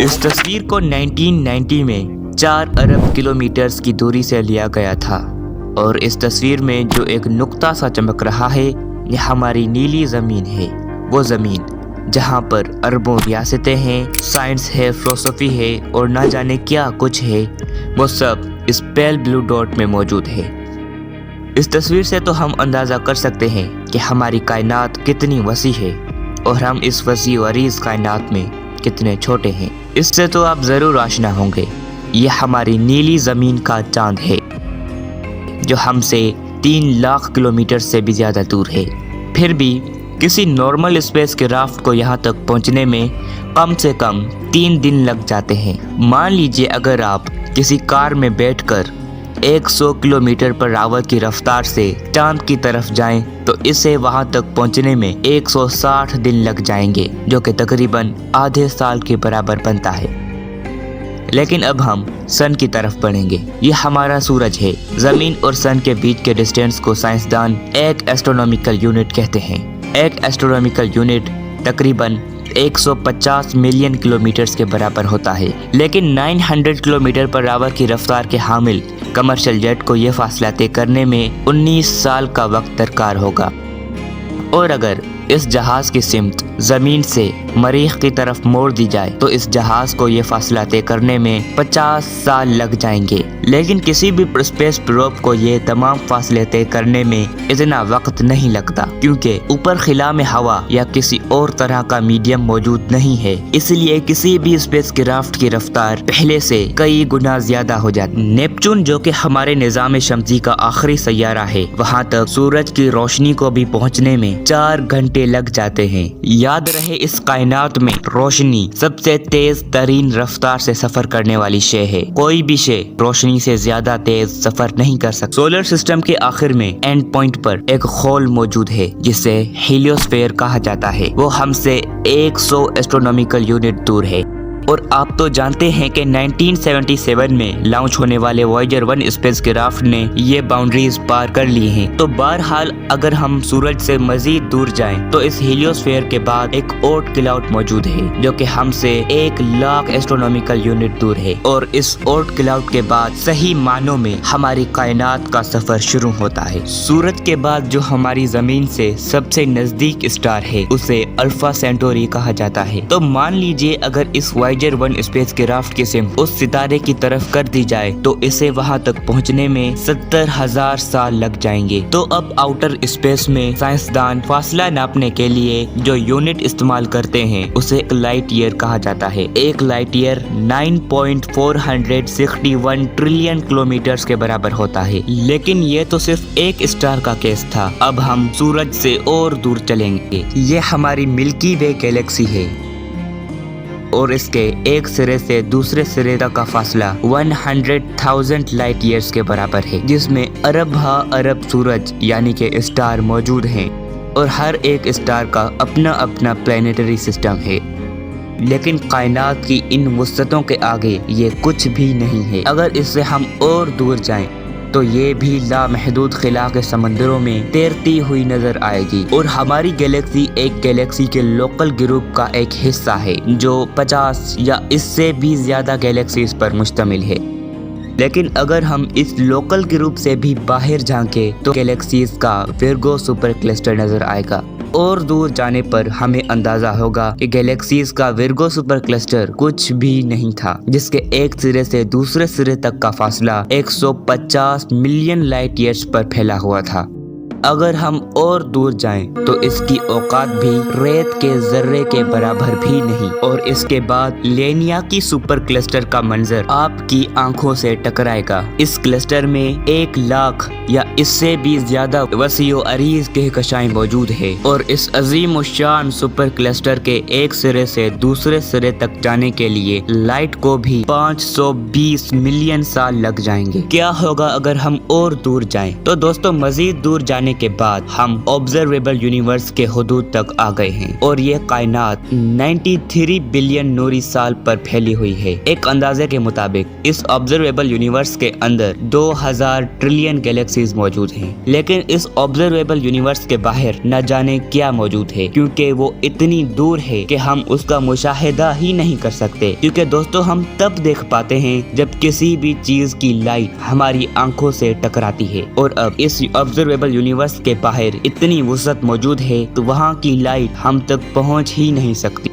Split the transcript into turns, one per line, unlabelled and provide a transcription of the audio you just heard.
इस तस्वीर को 1990 में 4 अरब किलोमीटर्स की दूरी से लिया गया था और इस तस्वीर में जो एक नुक्ता सा चमक रहा है ये हमारी नीली ज़मीन है। वो ज़मीन जहाँ पर अरबों रियासतें हैं, साइंस है, फिलोसफी है और ना जाने क्या कुछ है, वो सब इस पेल ब्लू डॉट में मौजूद है। इस तस्वीर से तो हम अंदाज़ा कर सकते हैं कि हमारी कायनात कितनी वसी है और हम इस वसी व अरीज़ कायनात में कितने छोटे हैं। इससे तो आप ज़रूर आशना होंगे। ये हमारी नीली ज़मीन का चांद है जो हमसे 3 लाख किलोमीटर से भी ज़्यादा दूर है। फिर भी किसी नॉर्मल स्पेस क्राफ्ट को यहाँ तक पहुँचने में कम से कम 3 दिन लग जाते हैं। मान लीजिए अगर आप किसी कार में बैठकर 100 किलोमीटर पर आवर की रफ्तार से चांद की तरफ जाएं तो इसे वहां तक पहुंचने में 160 दिन लग जाएंगे, जो कि तकरीबन आधे साल के बराबर बनता है। लेकिन अब हम सन की तरफ बढ़ेंगे। ये हमारा सूरज है। ज़मीन और सन के बीच के डिस्टेंस को साइंसदान एक एस्ट्रोनॉमिकल यूनिट कहते हैं। एक एस्ट्रोनॉमिकल यूनिट तकरीबन 150 मिलियन किलोमीटर्स के बराबर होता है। लेकिन 900 किलोमीटर पर आवर की रफ्तार के हामिल कमर्शियल जेट को यह फासला तय करने में 19 साल का वक्त दरकार होगा। और अगर इस जहाज की सिमत ज़मीन से मरीख की तरफ मोड़ दी जाए तो इस जहाज को ये फासला तय करने में 50 साल लग जाएंगे। लेकिन किसी भी स्पेस प्रोब को ये तमाम फासले तय करने में इतना वक्त नहीं लगता, क्योंकि ऊपर खिला में हवा या किसी और तरह का मीडियम मौजूद नहीं है। इसलिए किसी भी स्पेस क्राफ्ट की रफ्तार पहले से कई गुना ज्यादा हो जाती। नेपच्यून, जो कि हमारे निज़ाम शमसी का आखिरी सैयारा है, वहाँ तक सूरज की रोशनी को भी पहुँचने में 4 घंटे लग जाते हैं। याद रहे, इस कायनात में रोशनी सबसे तेज तरीन रफ्तार से सफर करने वाली शे है। कोई भी शे रोशनी से ज्यादा तेज सफर नहीं कर सकती। सोलर सिस्टम के आखिर में एंड पॉइंट पर एक होल मौजूद है जिसे हीलियोस्फीयर कहा जाता है। वो हमसे 100 एस्ट्रोनॉमिकल यूनिट दूर है। और आप तो जानते हैं कि 1977 में लॉन्च होने वाले वॉयेजर 1 स्पेस क्राफ्ट ने ये बाउंड्रीज पार कर ली हैं। तो बहरहाल अगर हम सूरज से मजीद दूर जाएं तो इस हीलियोस्फीयर के बाद एक ओर्ट क्लाउड मौजूद है जो कि हमसे 1 लाख एस्ट्रोनॉमिकल यूनिट दूर है। और इस ओर्ट क्लाउड के बाद सही मानों में हमारी कायनात का सफर शुरू होता है। सूरज के बाद जो हमारी जमीन से सबसे नजदीक स्टार है उसे अल्फा सेंटोरी कहा जाता है। तो मान लीजिए अगर इस वॉयेजर 1 स्पेस क्राफ्ट की सिम उस सितारे की तरफ कर दी जाए तो इसे वहां तक पहुंचने में 70,000 साल लग जाएंगे। तो अब आउटर स्पेस में साइंसदान फासला नापने के लिए जो यूनिट इस्तेमाल करते हैं उसे एक लाइट ईयर कहा जाता है। एक लाइट ईयर 9.461 ट्रिलियन किलोमीटर के बराबर होता है। लेकिन ये तो सिर्फ एक स्टार का केस था। अब हम सूरज से और दूर चलेंगे। ये हमारी मिल्की वे गैलेक्सी है और इसके एक सिरे से दूसरे सिरे तक का फासला 100,000 लाइट ईयर्स के बराबर है, जिसमें अरब सूरज यानी कि स्टार मौजूद हैं और हर एक स्टार का अपना अपना प्लैनेटरी सिस्टम है। लेकिन कायनात की इन वुसअतों के आगे ये कुछ भी नहीं है। अगर इससे हम और दूर जाएं तो ये भी लामहदूद खिला के समंदरों में तैरती हुई नजर आएगी। और हमारी गैलेक्सी एक गैलेक्सी के लोकल ग्रुप का एक हिस्सा है जो 50 या इससे भी ज्यादा गैलेक्सीज पर मुश्तमिल है। लेकिन अगर हम इस लोकल ग्रुप से भी बाहर झांके तो गैलेक्सीज का विर्गो सुपर क्लस्टर नजर आएगा। और दूर जाने पर हमें अंदाजा होगा कि गैलेक्सीज का विर्गो सुपर क्लस्टर कुछ भी नहीं था, जिसके एक सिरे से दूसरे सिरे तक का फासला 150 मिलियन लाइट ईयर्स पर फैला हुआ था। अगर हम और दूर जाएं तो इसकी औकात भी रेत के जर्रे के बराबर भी नहीं। और इसके बाद लेनिया की सुपर क्लस्टर का मंजर आपकी आंखों से टकराएगा। इस क्लस्टर में 1 लाख या इससे भी ज्यादा वसीओ अरीज कहकशाएं मौजूद है। और इस अजीम शान सुपर क्लस्टर के एक सिरे से दूसरे सिरे तक जाने के लिए लाइट को भी 520 मिलियन साल लग जाएंगे। क्या होगा अगर हम और दूर जाएं? तो दोस्तों, मजीद दूर जाने करने के बाद हम ऑब्जर्वेबल यूनिवर्स के हुदूद तक आ गए हैं और ये कायनात 93 बिलियन नूरी साल पर फैली हुई है। एक अंदाजे के मुताबिक इस ऑब्जर्वेबल यूनिवर्स के अंदर 2000 ट्रिलियन गैलेक्सीज मौजूद हैं, लेकिन इस ऑब्जर्वेबल यूनिवर्स के बाहर न जाने क्या मौजूद है, क्योंकि वो इतनी दूर है कि हम उसका मुशाहिदा ही नहीं कर सकते। क्योंकि दोस्तों हम तब देख पाते हैं जब किसी भी चीज की लाइट हमारी आंखों से टकराती है, और अब इस ऑब्जर्वेबल यूनिवर्स के बाहर इतनी वुसअत मौजूद है तो वहाँ की लाइट हम तक पहुँच ही नहीं सकती।